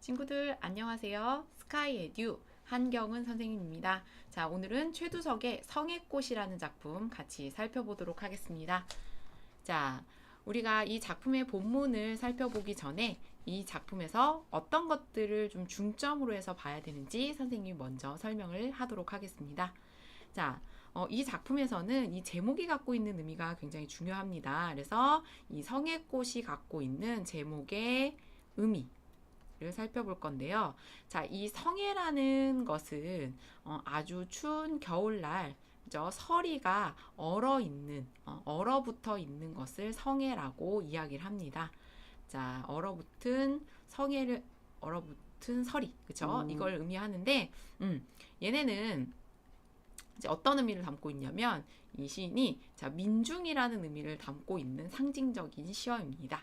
친구들 안녕하세요. 스카이 에듀 한경은 선생님입니다. 자, 오늘은 최두석의 성의꽃이라는 작품 같이 살펴보도록 하겠습니다. 자, 우리가 이 작품의 본문을 살펴보기 전에 이 작품에서 어떤 것들을 좀 중점으로 해서 봐야 되는지 선생님이 먼저 설명을 하도록 하겠습니다. 자, 이 작품에서는 이 제목이 갖고 있는 의미가 굉장히 중요합니다. 그래서 이 성의꽃이 갖고 있는 제목의 의미 를 살펴볼 건데요. 자, 이 성해라는 것은 아주 추운 겨울날 서리가 얼어붙어 있는 것을 성해라고 이야기를 합니다. 자, 얼어붙은 서리, 그쵸? 이걸 의미하는데, 얘네는 이제 어떤 의미를 담고 있냐면, 이 시인이 자, 민중이라는 의미를 담고 있는 상징적인 시어입니다.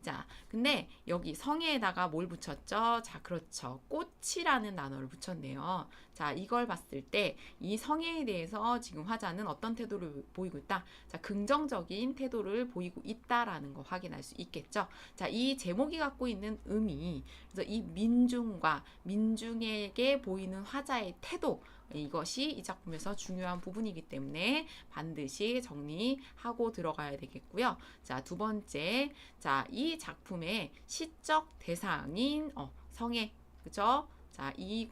자, 근데 여기 성에다가 뭘 붙였죠? 자, 그렇죠. 꽃이라는 단어를 붙였네요. 자, 이걸 봤을 때 이 성에에 대해서 지금 화자는 어떤 태도를 보이고 있다? 자, 긍정적인 태도를 보이고 있다라는 거 확인할 수 있겠죠. 자, 이 제목이 갖고 있는 의미, 그래서 이 민중과 민중에게 보이는 화자의 태도, 이것이 이 작품에서 중요한 부분이기 때문에 반드시 정리하고 들어가야 되겠고요. 자, 두 번째, 자, 이 작품의 시적 대상인 성애, 그죠? 자, 이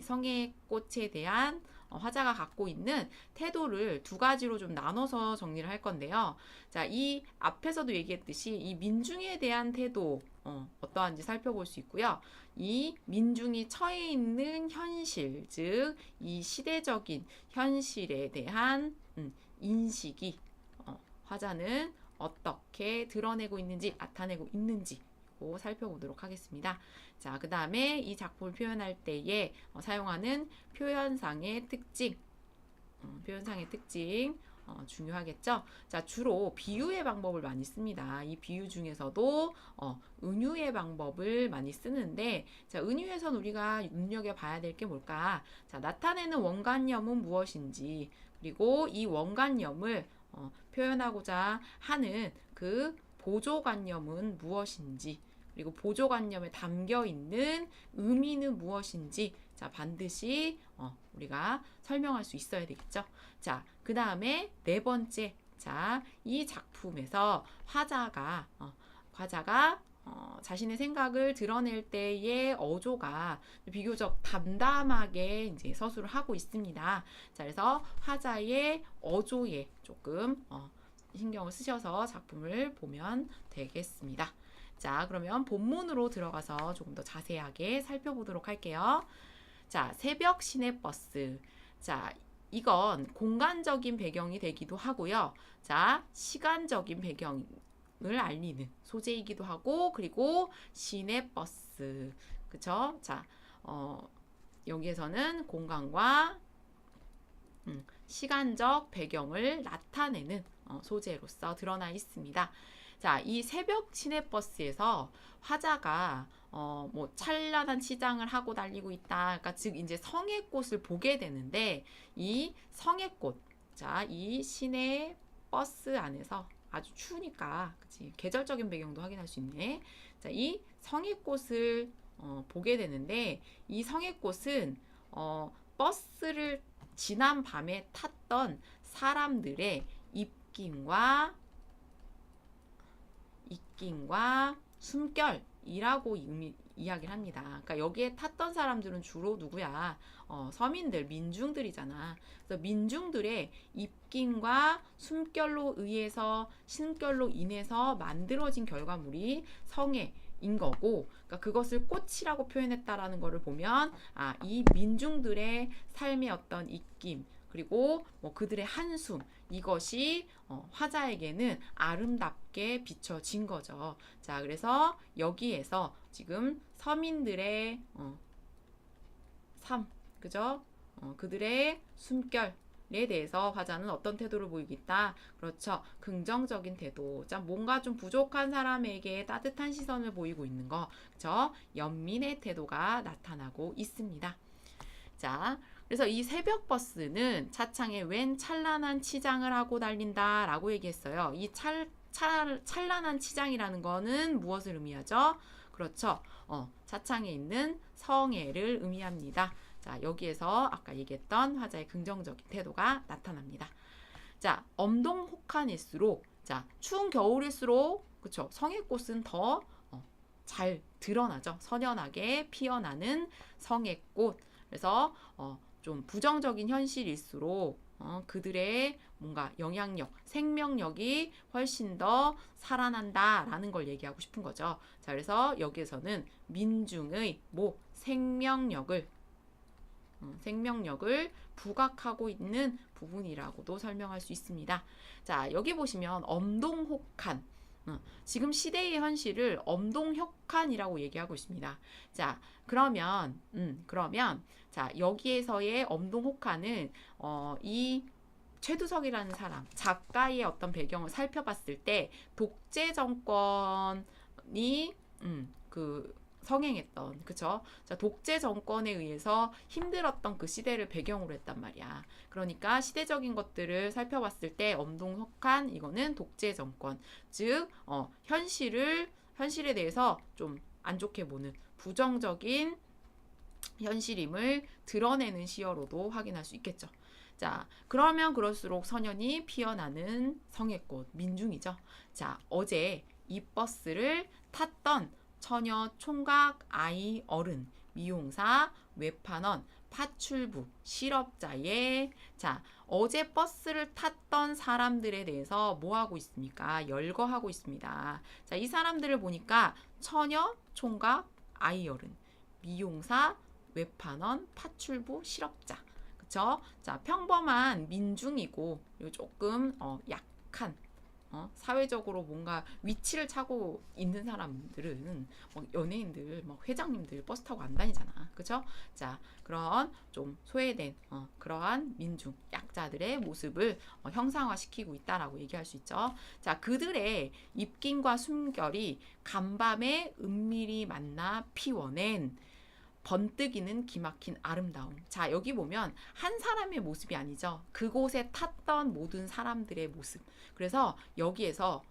성애 꽃에 대한 화자가 갖고 있는 태도를 두 가지로 좀 나눠서 정리를 할 건데요. 자, 이 앞에서도 얘기했듯이 이 민중에 대한 태도 어떠한지 살펴볼 수 있고요. 이 민중이 처해 있는 현실, 즉 이 시대적인 현실에 대한 인식이 화자는 어떻게 드러내고 있는지, 나타내고 있는지 살펴보도록 하겠습니다. 자, 그 다음에 이 작품을 표현할 때에 사용하는 표현상의 특징, 중요하겠죠? 자, 주로 비유의 방법을 많이 씁니다. 이 비유 중에서도 은유의 방법을 많이 쓰는데, 자, 은유에선 우리가 눈여겨봐야 될 게 뭘까? 자, 나타내는 원관념은 무엇인지, 그리고 이 원관념을 표현하고자 하는 그 보조관념은 무엇인지, 그리고 보조관념에 담겨 있는 의미는 무엇인지, 자, 반드시 우리가 설명할 수 있어야 되겠죠. 자, 그 다음에 네 번째, 자, 이 작품에서 화자가 자신의 생각을 드러낼 때의 어조가 비교적 담담하게 이제 서술을 하고 있습니다. 자, 그래서 화자의 어조에 조금 신경을 쓰셔서 작품을 보면 되겠습니다. 자, 그러면 본문으로 들어가서 조금 더 자세하게 살펴보도록 할게요. 자, 새벽 시내버스. 자, 이건 공간적인 배경이 되기도 하고요. 자, 시간적인 배경을 알리는 소재이기도 하고, 그리고 시내버스. 그쵸? 자, 여기에서는 공간과 시간적 배경을 나타내는 소재로서 드러나 있습니다. 자, 이 새벽 시내버스에서 화자가 뭐 찬란한 치장을 하고 달리고 있다. 그러니까 즉 이제 성의꽃을 보게 되는데 이 성의꽃, 자, 이 시내 버스 안에서 아주 추우니까, 그치? 계절적인 배경도 확인할 수 있네. 자, 이 성의꽃을 보게 되는데 이 성의꽃은 버스를 지난 밤에 탔던 사람들의 입김과 숨결이라고 이야기를 합니다. 그러니까 여기에 탔던 사람들은 주로 누구야? 서민들, 민중들이잖아. 그래서 민중들의 입김과 숨결로 인해서 만들어진 결과물이 성애인 거고, 그러니까 그것을 꽃이라고 표현했다라는 것을 보면, 이 민중들의 삶의 어떤 입김, 그리고 뭐 그들의 한숨, 이것이 화자에게는 아름답게 비춰진 거죠. 자, 그래서 여기에서 지금 서민들의 삶, 그죠? 그들의 숨결에 대해서 화자는 어떤 태도를 보이고 있다? 그렇죠. 긍정적인 태도. 자, 뭔가 좀 부족한 사람에게 따뜻한 시선을 보이고 있는 거. 그죠? 연민의 태도가 나타나고 있습니다. 자, 그래서 이 새벽 버스는 차창에 웬 찬란한 치장을 하고 달린다 라고 얘기했어요. 이 찬란한 치장이라는 거는 무엇을 의미하죠? 그렇죠. 차창에 있는 성애를 의미합니다. 자, 여기에서 아까 얘기했던 화자의 긍정적인 태도가 나타납니다. 자, 엄동혹한일수록, 자, 추운 겨울일수록, 그쵸, 성애꽃은 더 잘 드러나죠. 선연하게 피어나는 성애꽃. 그래서 좀 부정적인 현실일수록 그들의 뭔가 영향력, 생명력이 훨씬 더 살아난다라는 걸 얘기하고 싶은 거죠. 자, 그래서 여기에서는 민중의 생명력을 부각하고 있는 부분이라고도 설명할 수 있습니다. 자, 여기 보시면 엄동혹한, 지금 시대의 현실을 엄동혁한이라고 얘기하고 있습니다. 자, 그러면 자, 여기에서의 엄동혹한은 이 최두석이라는 사람, 작가의 어떤 배경을 살펴봤을 때 독재 정권이 성행했던, 그쵸? 자, 독재 정권에 의해서 힘들었던 그 시대를 배경으로 했단 말이야. 그러니까 시대적인 것들을 살펴봤을 때 엄동혁한, 이거는 독재 정권, 즉 현실에 대해서 좀 안 좋게 보는 부정적인 현실임을 드러내는 시어로도 확인할 수 있겠죠. 자, 그러면 그럴수록 선연이 피어나는 성애꽃, 민중이죠. 자, 어제 이 버스를 탔던 처녀, 총각, 아이, 어른, 미용사, 외판원, 파출부, 실업자의, 자, 어제 버스를 탔던 사람들에 대해서 뭐 하고 있습니까? 열거하고 있습니다. 자, 이 사람들을 보니까 처녀, 총각, 아이, 어른, 미용사, 외판원, 파출부, 실업자. 그쵸? 자, 평범한 민중이고 조금 약한 사회적으로 뭔가 위치를 차고 있는 사람들은 연예인들, 회장님들 버스 타고 안 다니잖아. 그쵸? 자, 그런 좀 소외된 그러한 민중, 약자들의 모습을 형상화시키고 있다라고 얘기할 수 있죠. 자, 그들의 입김과 숨결이 간밤에 은밀히 만나 피워낸 번뜩이는 기막힌 아름다움. 자, 여기 보면 한 사람의 모습이 아니죠. 그곳에 탔던 모든 사람들의 모습. 그래서 여기에서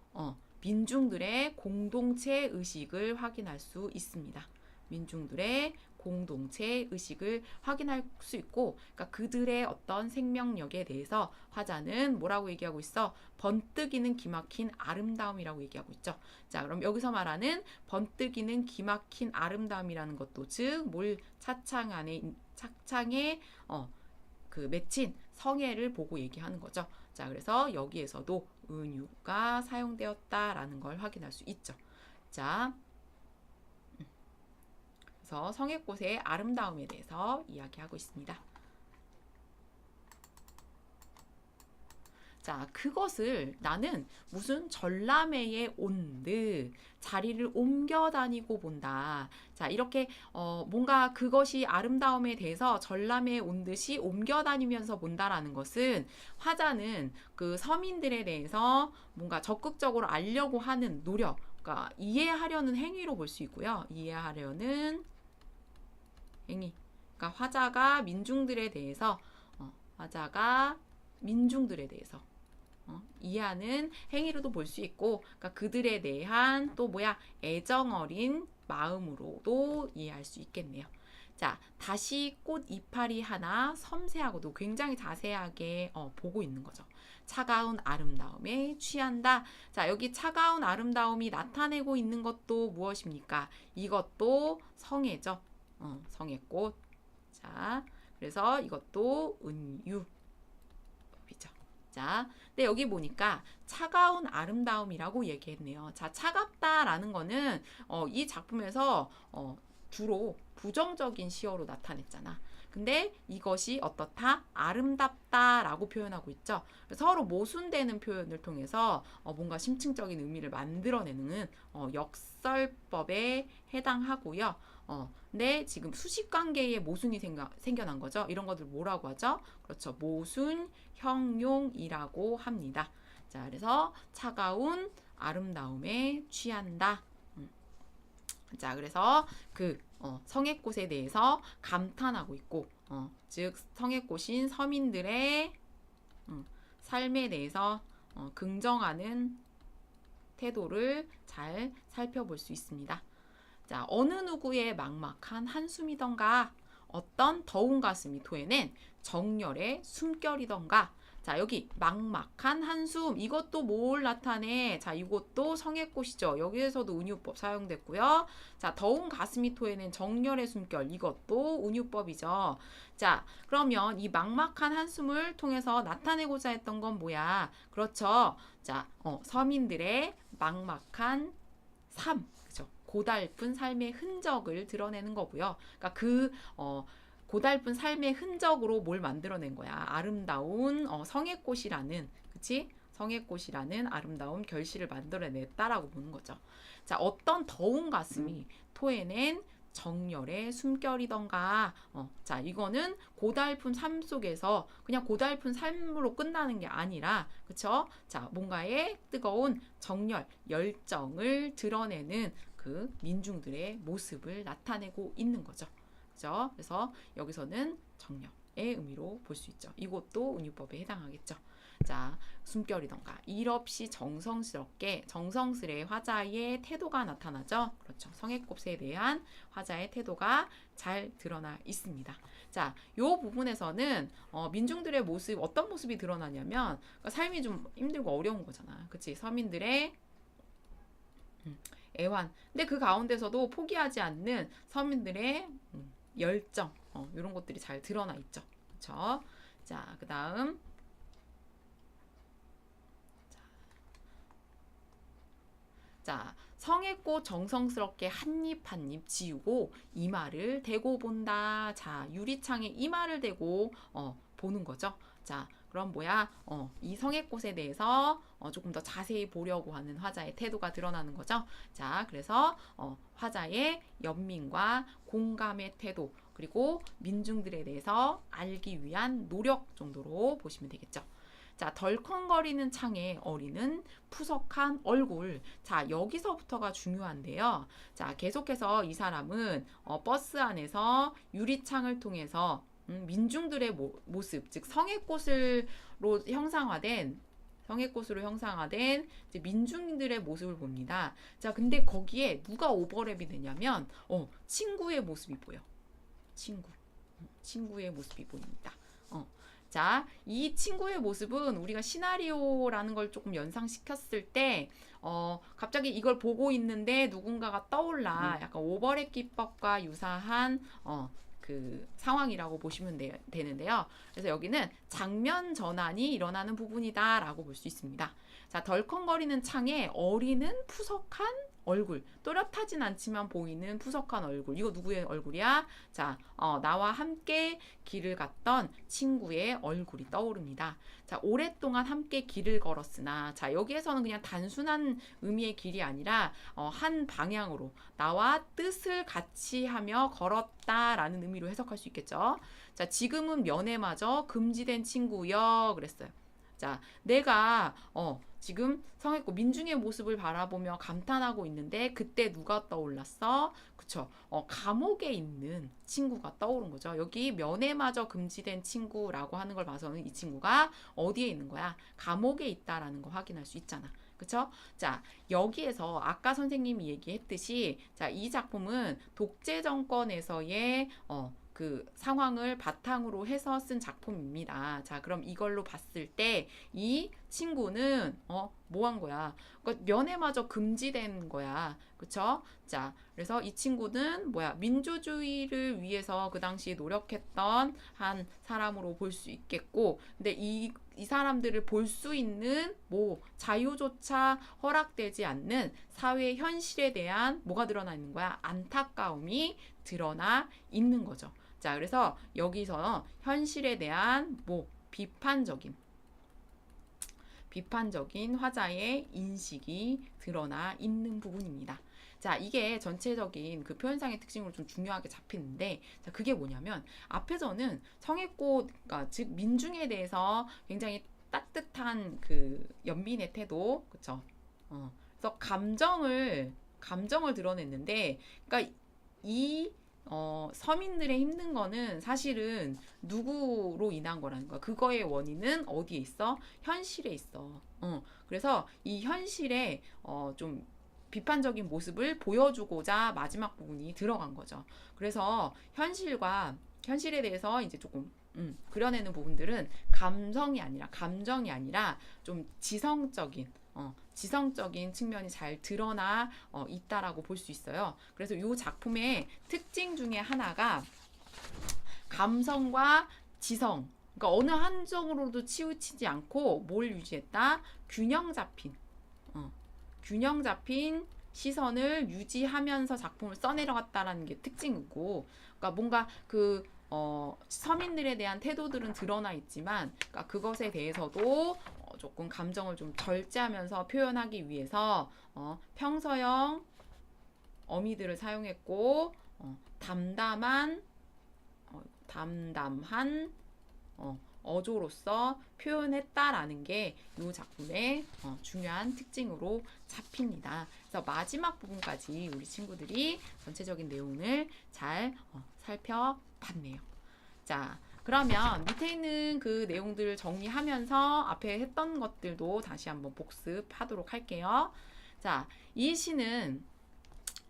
민중들의 공동체 의식을 확인할 수 있습니다. 민중들의 공동체 의식을 확인할 수 있고, 그러니까 그들의 어떤 생명력에 대해서 화자는 뭐라고 얘기하고 있어? 번뜩이는 기막힌 아름다움이라고 얘기하고 있죠. 자, 그럼 여기서 말하는 번뜩이는 기막힌 아름다움이라는 것도 즉 차창에 맺힌 성애를 보고 얘기하는 거죠. 자, 그래서 여기에서도 은유가 사용되었다라는 걸 확인할 수 있죠. 자, 그래서 성애꽃의 아름다움에 대해서 이야기하고 있습니다. 자, 그것을 나는 무슨 전람회에 온 듯 자리를 옮겨 다니고 본다. 자, 이렇게 뭔가 그것이 아름다움에 대해서 전람회에 온 듯이 옮겨 다니면서 본다라는 것은 화자는 그 서민들에 대해서 뭔가 적극적으로 알려고 하는 노력, 그러니까 이해하려는 행위로 볼 수 있고요. 이해하려는 행위. 그러니까 화자가 민중들에 대해서 이해하는 행위로도 볼 수 있고, 그러니까 그들에 대한 또 애정 어린 마음으로도 이해할 수 있겠네요. 자, 다시 꽃 이파리 하나 섬세하고도 굉장히 자세하게 보고 있는 거죠. 차가운 아름다움에 취한다. 자, 여기 차가운 아름다움이 나타내고 있는 것도 무엇입니까? 이것도 성애죠. 성애꽃. 자, 그래서 이것도 은유. 자, 근데 여기 보니까 차가운 아름다움이라고 얘기했네요. 자, 차갑다라는 거는 이 작품에서 주로 부정적인 시어로 나타냈잖아. 근데 이것이 어떻다? 아름답다라고 표현하고 있죠. 서로 모순되는 표현을 통해서 뭔가 심층적인 의미를 만들어내는 역설법에 해당하고요. 근데 지금 수식관계에 모순이 생겨난 거죠. 이런 것들 뭐라고 하죠? 그렇죠. 모순, 형용이라고 합니다. 자, 그래서 차가운 아름다움에 취한다. 자, 그래서 그 성애꽃에 대해서 감탄하고 있고, 즉 성애꽃인 서민들의 삶에 대해서 긍정하는 태도를 잘 살펴볼 수 있습니다. 자, 어느 누구의 막막한 한숨이던가 어떤 더운 가슴이 토해낸 정열의 숨결이던가. 자, 여기 막막한 한숨, 이것도 뭘 나타내? 자, 이것도 성애꽃이죠. 여기에서도 은유법 사용됐고요. 자, 더운 가슴이 토해낸 정열의 숨결, 이것도 은유법이죠. 자, 그러면 이 막막한 한숨을 통해서 나타내고자 했던 건 뭐야? 그렇죠. 자, 서민들의 막막한 삶, 그죠? 고달픈 삶의 흔적을 드러내는 거고요. 그러니까 고달픈 삶의 흔적으로 뭘 만들어낸 거야? 아름다운 성애꽃이라는, 그치? 성애꽃이라는 아름다운 결실을 만들어냈다라고 보는 거죠. 자, 어떤 더운 가슴이 토해낸 정열의 숨결이던가. 자, 이거는 고달픈 삶 속에서 그냥 고달픈 삶으로 끝나는 게 아니라, 그쵸? 자, 뭔가의 뜨거운 정열, 열정을 드러내는 그 민중들의 모습을 나타내고 있는 거죠. 그죠? 그래서 여기서는 정열의 의미로 볼 수 있죠. 이것도 은유법에 해당하겠죠. 자, 숨결이던가 일 없이 정성스레 화자의 태도가 나타나죠. 그렇죠. 성애꽃에 대한 화자의 태도가 잘 드러나 있습니다. 자, 요 부분에서는 민중들의 모습, 어떤 모습이 드러나냐면, 그러니까 삶이 좀 힘들고 어려운 거잖아. 그치? 서민들의 애환. 근데 그 가운데서도 포기하지 않는 서민들의 열정, 이런 것들이 잘 드러나 있죠. 그렇죠? 자, 그 다음. 자, 성의꽃 정성스럽게 한 입 한 입 지우고 이마를 대고 본다. 자, 유리창에 이마를 대고 보는 거죠. 자, 그럼 뭐야? 이 성의꽃에 대해서 조금 더 자세히 보려고 하는 화자의 태도가 드러나는 거죠. 자, 그래서 화자의 연민과 공감의 태도, 그리고 민중들에 대해서 알기 위한 노력 정도로 보시면 되겠죠. 자, 덜컹거리는 창에 어리는 푸석한 얼굴. 자, 여기서부터가 중요한데요. 자, 계속해서 이 사람은 버스 안에서 유리창을 통해서 민중들의 모습, 즉 성애꽃으로 형상화된 이제 민중들의 모습을 봅니다. 자, 근데 거기에 누가 오버랩이 되냐면 친구의 모습이 보여. 친구의 모습이 보입니다. 자, 이 친구의 모습은 우리가 시나리오라는 걸 조금 연상시켰을 때 갑자기 이걸 보고 있는데 누군가가 떠올라. 약간 오버랩 기법과 유사한 그 상황이라고 보시면 되는데요. 그래서 여기는 장면 전환이 일어나는 부분이다라고 볼 수 있습니다. 자, 덜컹거리는 창에 어리는 푸석한 얼굴, 또렷하진 않지만 보이는 푸석한 얼굴. 이거 누구의 얼굴이야? 자, 나와 함께 길을 갔던 친구의 얼굴이 떠오릅니다. 자, 오랫동안 함께 길을 걸었으나, 자, 여기에서는 그냥 단순한 의미의 길이 아니라 한 방향으로 나와 뜻을 같이 하며 걸었다라는 의미로 해석할 수 있겠죠. 자, 지금은 면회마저 금지된 친구여 그랬어요. 자, 내가 지금 성했고 민중의 모습을 바라보며 감탄하고 있는데 그때 누가 떠올랐어? 그쵸? 감옥에 있는 친구가 떠오른 거죠. 여기 면회마저 금지된 친구라고 하는 걸 봐서는 이 친구가 어디에 있는 거야? 감옥에 있다라는 거 확인할 수 있잖아. 그쵸? 자, 여기에서 아까 선생님이 얘기했듯이, 자, 이 작품은 독재 정권에서의 그 상황을 바탕으로 해서 쓴 작품입니다. 자, 그럼 이걸로 봤을 때 이 친구는 뭐 한 거야? 그러니까 면회마저 금지된 거야. 그쵸? 자, 그래서 이 친구는 뭐야? 민주주의를 위해서 그 당시 노력했던 한 사람으로 볼 수 있겠고, 근데 이 사람들을 볼 수 있는 자유조차 허락되지 않는 사회 현실에 대한 뭐가 드러나 있는 거야? 안타까움이 드러나 있는 거죠. 자, 그래서 여기서 현실에 대한 비판적인 화자의 인식이 드러나 있는 부분입니다. 자, 이게 전체적인 그 표현상의 특징으로 좀 중요하게 잡히는데, 자, 그게 뭐냐면 앞에서는 성애꽃, 그러니까 즉 민중에 대해서 굉장히 따뜻한 그 연민의 태도, 그쵸? 그래서 감정을 드러냈는데, 그러니까 이 서민들의 힘든 거는 사실은 누구로 인한 거라는 거야. 그거의 원인은 어디에 있어? 현실에 있어. 그래서 이 현실에 좀 비판적인 모습을 보여주고자 마지막 부분이 들어간 거죠. 그래서 현실에 대해서 이제 조금 그려내는 부분들은 감정이 아니라 좀 지성적인 측면이 잘 드러나 있다라고 볼 수 있어요. 그래서 이 작품의 특징 중에 하나가 감성과 지성, 그러니까 어느 한쪽으로도 치우치지 않고 뭘 유지했다? 균형 잡힌 시선을 유지하면서 작품을 써내려갔다라는 게 특징이고, 그러니까 뭔가 서민들에 대한 태도들은 드러나 있지만, 그러니까 그것에 대해서도 조금 감정을 좀 절제하면서 표현하기 위해서 평서형 어미들을 사용했고, 담담한 어조로서 표현했다라는 게 이 작품의 중요한 특징으로 잡힙니다. 그래서 마지막 부분까지 우리 친구들이 전체적인 내용을 잘 살펴봤네요. 자, 그러면 밑에 있는 그 내용들을 정리하면서 앞에 했던 것들도 다시 한번 복습하도록 할게요. 자, 이 시는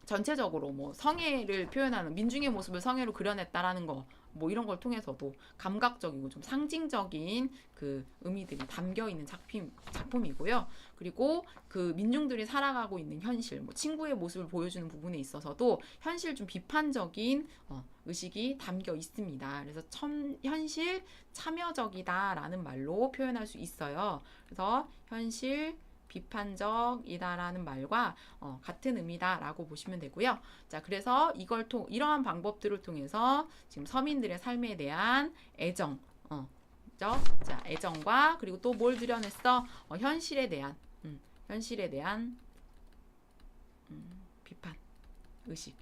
전체적으로 뭐 성애를 표현하는 민중의 모습을 성애로 그려냈다라는 거, 뭐 이런 걸 통해서도 감각적이고 좀 상징적인 그 의미들이 담겨 있는 작품이고요. 그리고 그 민중들이 살아가고 있는 현실, 뭐 친구의 모습을 보여주는 부분에 있어서도 현실 좀 비판적인 의식이 담겨 있습니다. 그래서 현실 참여적이다라는 말로 표현할 수 있어요. 그래서 현실 비판적이다라는 말과 같은 의미다라고 보시면 되고요. 자, 그래서 이러한 방법들을 통해서 지금 서민들의 삶에 대한 애정, 자, 애정과 그리고 또 뭘 드러냈어? 현실에 대한 비판, 의식,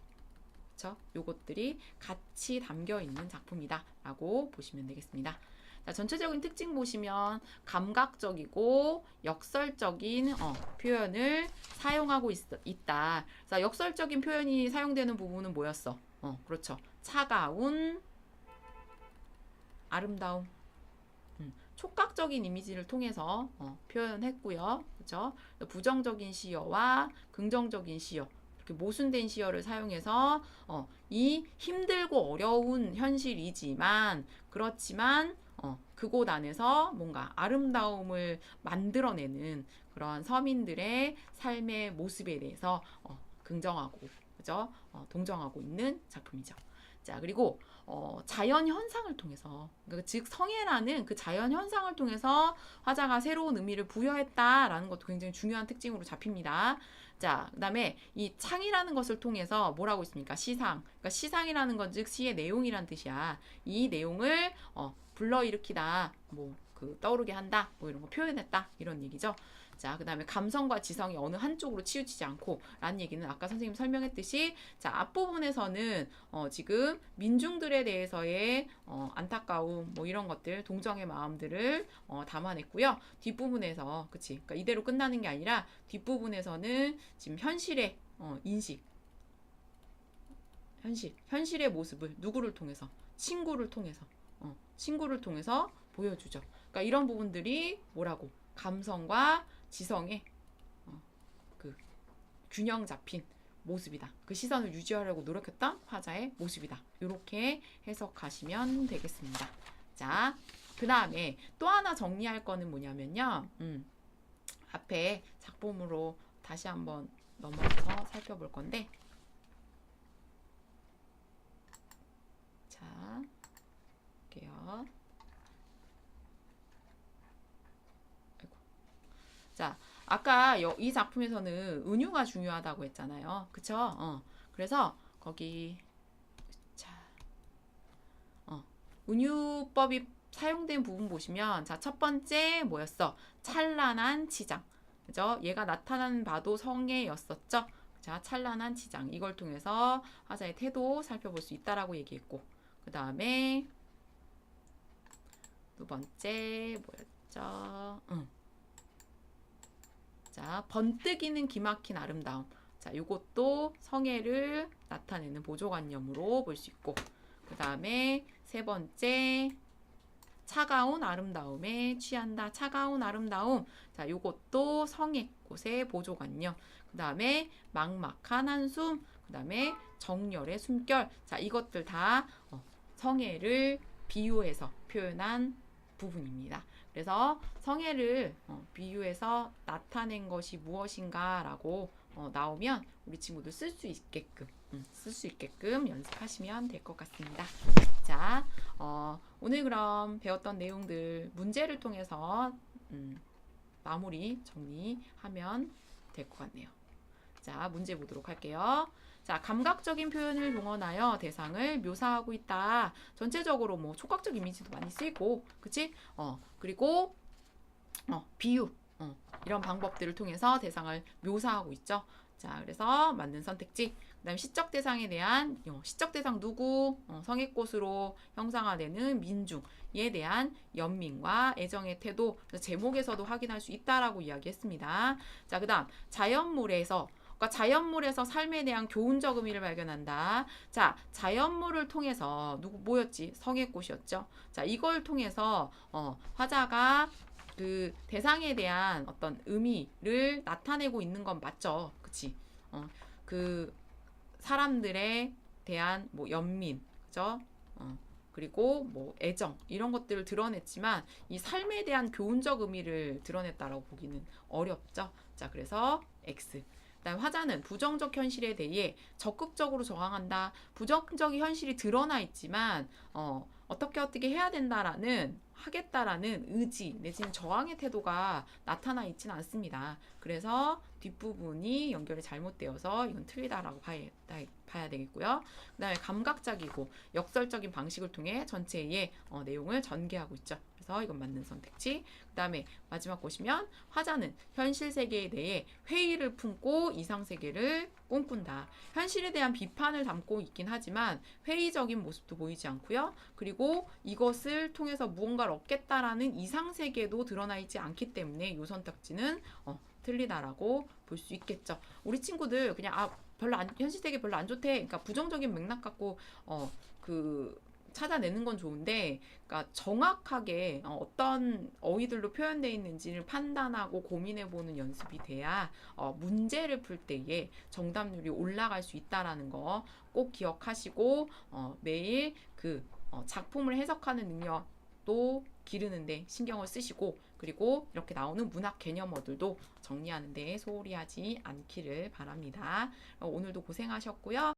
요것들이 같이 담겨 있는 작품이다라고 보시면 되겠습니다. 자, 전체적인 특징 보시면 감각적이고 역설적인 표현을 사용하고 있다. 자, 역설적인 표현이 사용되는 부분은 뭐였어? 그렇죠. 차가운, 아름다움, 촉각적인 이미지를 통해서 표현했고요. 그렇죠? 부정적인 시어와 긍정적인 시어, 이렇게 모순된 시어를 사용해서 이 힘들고 어려운 현실이지만 그렇지만 그곳 안에서 뭔가 아름다움을 만들어내는 그런 서민들의 삶의 모습에 대해서 긍정하고, 그죠? 동정하고 있는 작품이죠. 자, 그리고 자연 현상을 통해서, 그러니까 즉 성애라는 그 자연 현상을 통해서 화자가 새로운 의미를 부여했다라는 것도 굉장히 중요한 특징으로 잡힙니다. 자, 그다음에 이 창이라는 것을 통해서 뭐라고 있습니까? 시상. 그러니까 시상이라는 건 즉 시의 내용이란 뜻이야. 이 내용을 불러일으키다, 뭐 떠오르게 한다, 뭐 이런 거 표현했다, 이런 얘기죠. 자, 그 다음에 감성과 지성이 어느 한쪽으로 치우치지 않고 라는 얘기는 아까 선생님 설명했듯이, 자, 앞부분에서는 지금 민중들에 대해서의 안타까움, 뭐 이런 것들, 동정의 마음들을 담아냈고요. 뒷부분에서, 그치, 그러니까 이대로 끝나는 게 아니라 뒷부분에서는 지금 현실의 인식, 현실의 모습을 누구를 통해서? 친구를 통해서 보여주죠. 그러니까 이런 부분들이 뭐라고? 감성과 지성의 그 균형 잡힌 모습이다. 그 시선을 유지하려고 노력했던 화자의 모습이다. 이렇게 해석하시면 되겠습니다. 자, 그 다음에 또 하나 정리할 거는 뭐냐면요. 앞에 작품으로 다시 한번 넘어가서 살펴볼 건데, 자, 볼게요. 자, 아까 이 작품에서는 은유가 중요하다고 했잖아요. 그쵸? 그래서 거기, 자, 은유법이 사용된 부분 보시면, 자, 첫 번째 뭐였어? 찬란한 치장. 그죠? 얘가 나타난 바도 성애였었죠? 자, 찬란한 치장. 이걸 통해서 화자의 태도 살펴볼 수 있다라고 얘기했고, 그 다음에 두 번째 뭐였죠? 자, 번뜩이는 기막힌 아름다움. 자, 요것도 성애를 나타내는 보조관념으로 볼 수 있고, 그 다음에 세 번째 차가운 아름다움에 취한다. 차가운 아름다움. 자, 요것도 성애 곳의 보조관념. 그 다음에 막막한 한숨, 그 다음에 정열의 숨결. 자, 이것들 다 성애를 비유해서 표현한 부분입니다. 그래서 성애를 비유해서 나타낸 것이 무엇인가라고 나오면 우리 친구들 쓸 수 있게끔 연습하시면 될 것 같습니다. 자, 오늘 그럼 배웠던 내용들 문제를 통해서 마무리 정리하면 될 것 같네요. 자, 문제 보도록 할게요. 자, 감각적인 표현을 동원하여 대상을 묘사하고 있다. 전체적으로 뭐 촉각적 이미지도 많이 쓰이고, 그치? 그리고 비유, 이런 방법들을 통해서 대상을 묘사하고 있죠. 자, 그래서 맞는 선택지. 그다음 시적 대상에 대한 시적 대상 누구? 성애꽃으로 형상화되는 민중에 대한 연민과 애정의 태도. 제목에서도 확인할 수 있다라고 이야기했습니다. 자, 그다음 자연물에서 그러니까 자연물에서 삶에 대한 교훈적 의미를 발견한다. 자, 자연물을 통해서 뭐였지? 성애꽃이었죠. 자, 이걸 통해서 화자가 그 대상에 대한 어떤 의미를 나타내고 있는 건 맞죠. 그치? 그 사람들에 대한 뭐 연민, 그죠? 그리고 뭐 애정 이런 것들을 드러냈지만 이 삶에 대한 교훈적 의미를 드러냈다라고 보기는 어렵죠. 자, 그래서 X. 그다음 화자는 부정적 현실에 대해 적극적으로 저항한다. 부정적인 현실이 드러나 있지만 어떻게 해야 된다라는 하겠다라는 의지 내지는 저항의 태도가 나타나 있지는 않습니다. 그래서 뒷부분이 연결이 잘못되어서 이건 틀리다라고 봐야 되겠고요. 그 다음에 감각적이고 역설적인 방식을 통해 전체의 내용을 전개하고 있죠. 그래서 이건 맞는 선택지. 그 다음에 마지막 보시면 화자는 현실 세계에 대해 회의를 품고 이상 세계를 꿈꾼다. 현실에 대한 비판을 담고 있긴 하지만 회의적인 모습도 보이지 않고요. 그리고 이것을 통해서 무언가를 얻겠다라는 이상 세계도 드러나 있지 않기 때문에 이 선택지는 틀리다라고 볼 수 있겠죠. 우리 친구들 그냥 현실 세계 별로 안 좋대. 그러니까 부정적인 맥락 갖고 찾아내는 건 좋은데, 그러니까 정확하게 어떤 어휘들로 표현되어 있는지를 판단하고 고민해보는 연습이 돼야 문제를 풀 때에 정답률이 올라갈 수 있다라는 거 꼭 기억하시고 매일 작품을 해석하는 능력도 기르는데 신경을 쓰시고, 그리고 이렇게 나오는 문학 개념어들도 정리하는 데 소홀히 하지 않기를 바랍니다. 오늘도 고생하셨고요.